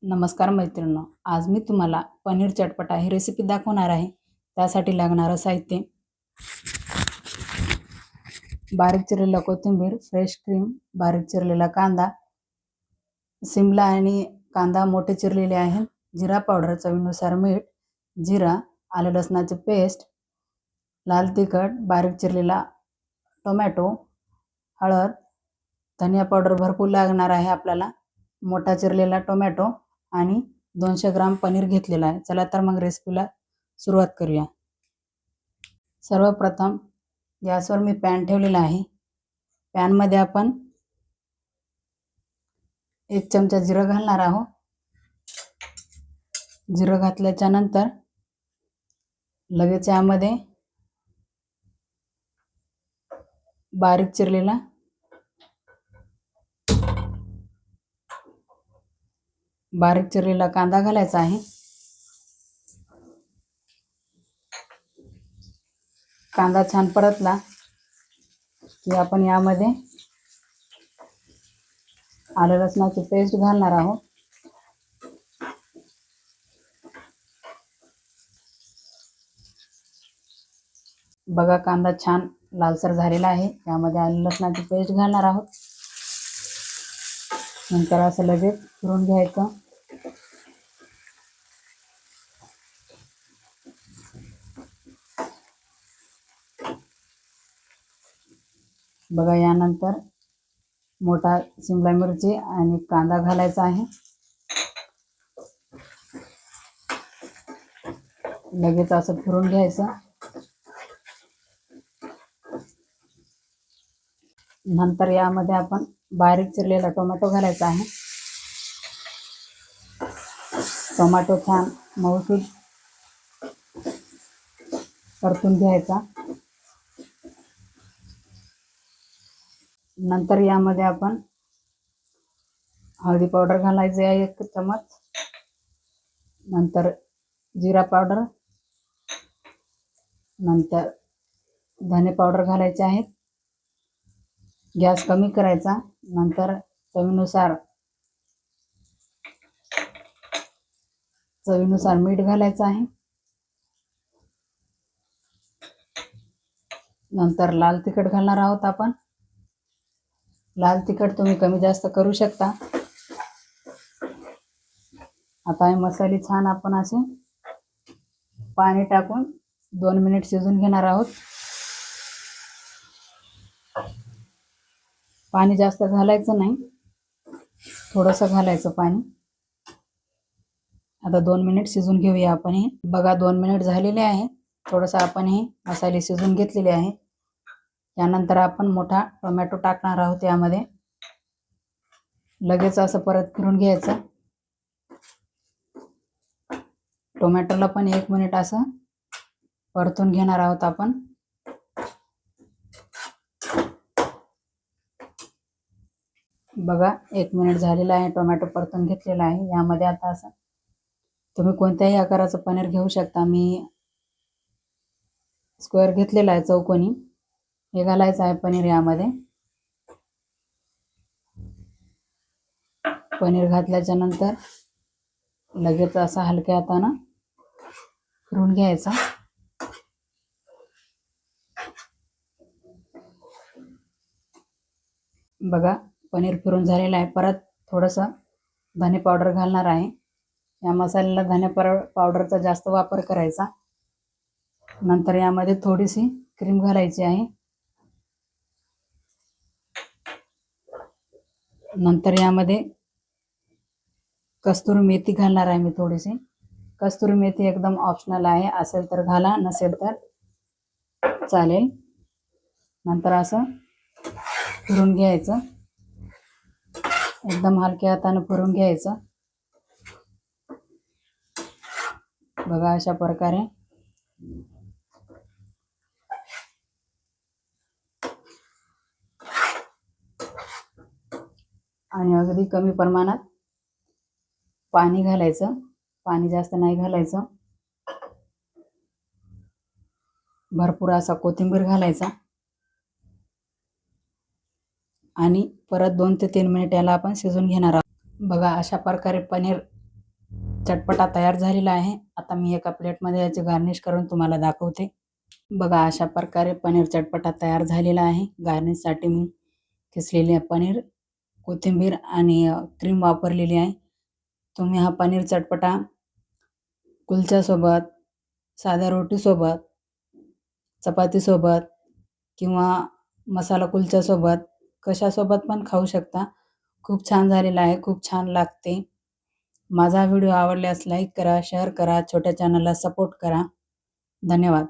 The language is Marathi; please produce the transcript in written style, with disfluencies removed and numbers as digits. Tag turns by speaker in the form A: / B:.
A: नमस्कार मैत्रिणींनो, आज मी तुम्हाला पनीर चटपटा ही रेसिपी दाखवणार आहे। त्यासाठी लागणारं साहित्य: बारीक चिरलेला कोथिंबीर, फ्रेश क्रीम, बारीक चिरलेला कांदा, शिमला आणि कांदा मोठे चिरलेले आहे, जिरा पावडर, चवीनुसार मीठ, जिरा, आलं लसणाची पेस्ट, लाल तिखट, बारीक चिरलेला टोमॅटो, हळद, धनिया पावडर भरपूर लागणार आहे आपल्याला, मोठा चिरलेला टोमॅटो आणि 200 ग्राम पनीर घेतलेला आहे। चला तर मग रेसिपीला सुरुवात करूया। सर्वप्रथम गॅसवर मी पॅन ठेवलेला आहे। पॅनमध्ये आपण 1 चमचा जिरं घालणार आहोत। जिरं घातल्याच्या नंतर लगेच यामध्ये बारीक चिरलेला कांदा घालायचा आहे। कांदा छान परतला की आपण यामध्ये आलं लसणाची पेस्ट घालणार आहोत। बघा, कांदा छान लालसर झालेला आहे। यामध्ये आलं लसणाची पेस्ट घालणार आहोत। नंतर असं लगेच फिरवून घ्यायचं। बघा, यानंतर मोठा शिमला मिरची आणि कांदा घालायचा आहे। लगेच असं फिरवून घ्यायचं। नंतर यामध्ये आपण बारीक चिरलेला टोमॅटो घालायचा आहे। टोमॅटो छान मऊसूत परतून घ्यायचा। नंतर यामध्ये आपण हळदी पावडर घालायची आहे 1 चमच, नंतर जिरा पावडर, नंतर धने पावडर घालायचे आहे। गॅस कमी करायचा। नंतर चवीनुसार मीठ घालायचं आहे। नंतर लाल तिखट घालणार आहोत आपण। लाल तिखट तुम्ही कमी जास्त करू शकता। आता हे मसाले छान आपण असे पाणी टाकून 2 मिनिट शिजवून घेणार आहोत। पाणी जास्त घालायचं नाही, थोडंसं घालायचं पाणी। आता 2 मिनिट शिजवून घेऊया आपण हे। बघा, 2 मिनिट झालेले आहे। थोडंसं आपण हे मसाले शिजवून घेतलेले आहे। यानंतर आपण मोठा टोमॅटो टाकणार आहोत यामध्ये। लगेच असं परत फिरून घ्यायचं। टोमॅटोला पण 1 मिनिट असं परतून घेणार आहोत आपण। बघा, 1 मिनिट झालेला आहे। टोमॅटो परतून घेतलेला आहे। यामध्ये आता असं तुम्ही कोणत्याही आकाराचं पनीर घेऊ शकता। मी स्क्वेअर घेतलेला आहे, चौकोनी। हे घालायचं आहे पनीर यामध्ये। पनीर घातल्याच्या नंतर लगेच असं हलक्या हातानं फिरवून घ्यायचं। बघा, पनीर फिरून झालेलं आहे। परत थोडंसं धने पावडर घालणार आहे। या मसाल्याला धने पावडरचा जास्त वापर करायचा। नंतर यामध्ये थोडीशी क्रीम घालायची आहे। नंतर यामध्ये कस्तुरी मेथी घालणार आहे मी थोडीशी। कस्तुरी मेथी एकदम ऑप्शनल आहे, असेल तर घाला, नसेल तर चालेल। नंतर असं फिरून घ्यायचं, एकदम हलक्या हाताने फिरून घ्यायचं। बघा, अशा प्रकारे आणि अगदी कमी प्रमाणात पाणी घालायचं। पाणी जास्त नाही घालायचं। भरपूर असा कोथिंबीर घालायचा आणि परत 2 ते 3 मिनिट याला आपण शिजवून घेणार आहोत। बघा, अशा प्रकारे पनीर चटपटा तयार झालेला आहे. आता मी एका प्लेटमध्ये याची गार्निश करून तुम्हाला दाखवते. बघा अशा प्रकारे पनीर चटपटा तयार झालेला आहे. गार्निशसाठी मी किसलेले पनीर, कोथिंबीर आणि क्रीम वापरलेली आहे. तुम्ही हा पनीर चटपटा कुलच्यासोबत, साध्या रोटीसोबत, चपातीसोबत किंवा मसाला कुलच्यासोबत कशासोबत पण खाऊ शकता. खूप छान झालेला आहे, खूप छान लागते. माझा व्हिडिओ आवडल्यास लाईक करा, शेअर करा, छोट्या चॅनलला सपोर्ट करा. धन्यवाद.